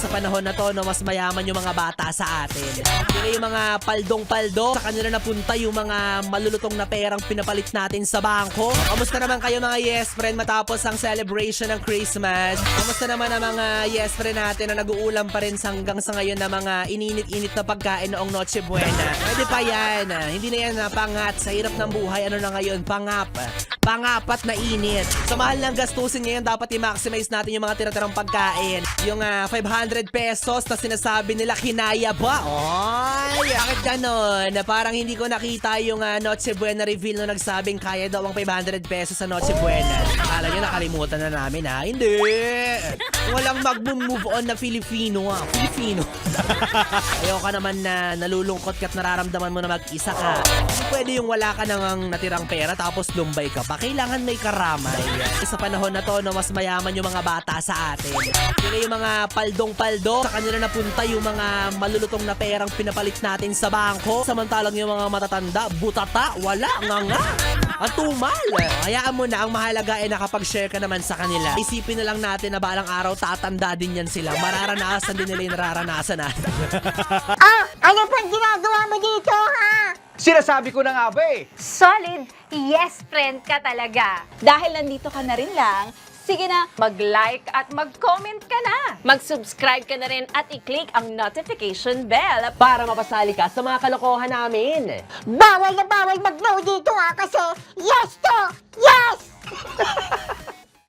sa panahon na to, no, mas mayaman yung mga bata sa atin. Hindi yung mga paldong-paldo, sa kanila napunta yung mga malulutong na perang pinapalit natin sa bangko. Kamusta naman kayo mga yes friend matapos ang celebration ng Christmas? Kamusta naman ang mga yes friend natin na nag-uulam pa rin hanggang sa ngayon na mga ininit-init na pagkain noong Noche Buena? Pwede pa yan. Hindi na yan pangat. Sa hirap ng buhay, ano na ngayon? Pangapat na init. Sa mahal ng gastusin ngayon, dapat i-maximize natin yung mga tira-tirang pagkain. Yung 500 pesos na sinasabi nila, kinaya ba? Oy, bakit ganon? Parang hindi ko nakita yung Noche Buena reveal na nagsabing kaya daw ang 500 pesos sa Noche Buena. Akala nyo nakalimutan na namin ha? Hindi! Walang mag-move on na Filipino ha. Filipino. Ayaw ka naman na nalulungkot ka't nararamdaman mo na mag-isa ka. Hindi pwede yung wala ka nang natirang pera tapos lumbay ka pa. Kailangan may karamay. Sa panahon na to, no, mas mayaman yung mga bata sa atin. Hindi yung mga paldong-paldo, sa kanila napunta yung mga malulutong na perang pinapalit natin sa bangko. Samantalang yung mga matatanda, butata, wala, nga. Ang tumal. Hayaan mo na, ang mahalaga ay nakapag-share ka naman sa kanila. Isipin na lang natin na balang araw tatanda din yan sila. Mararanasan din nila yung nararanasan natin. Ano pang ginagawa mo dito, ha? Sinasabi ko na nga ba eh. Solid yes friend ka talaga. Dahil nandito ka na rin lang, sige na, Mag-like at mag-comment ka na. Mag-subscribe ka na rin at i-click ang notification bell. Para mapasali ka sa mga kalokohan namin. Bawal na bawal mag-no dito, ha? Kasi yes to yes!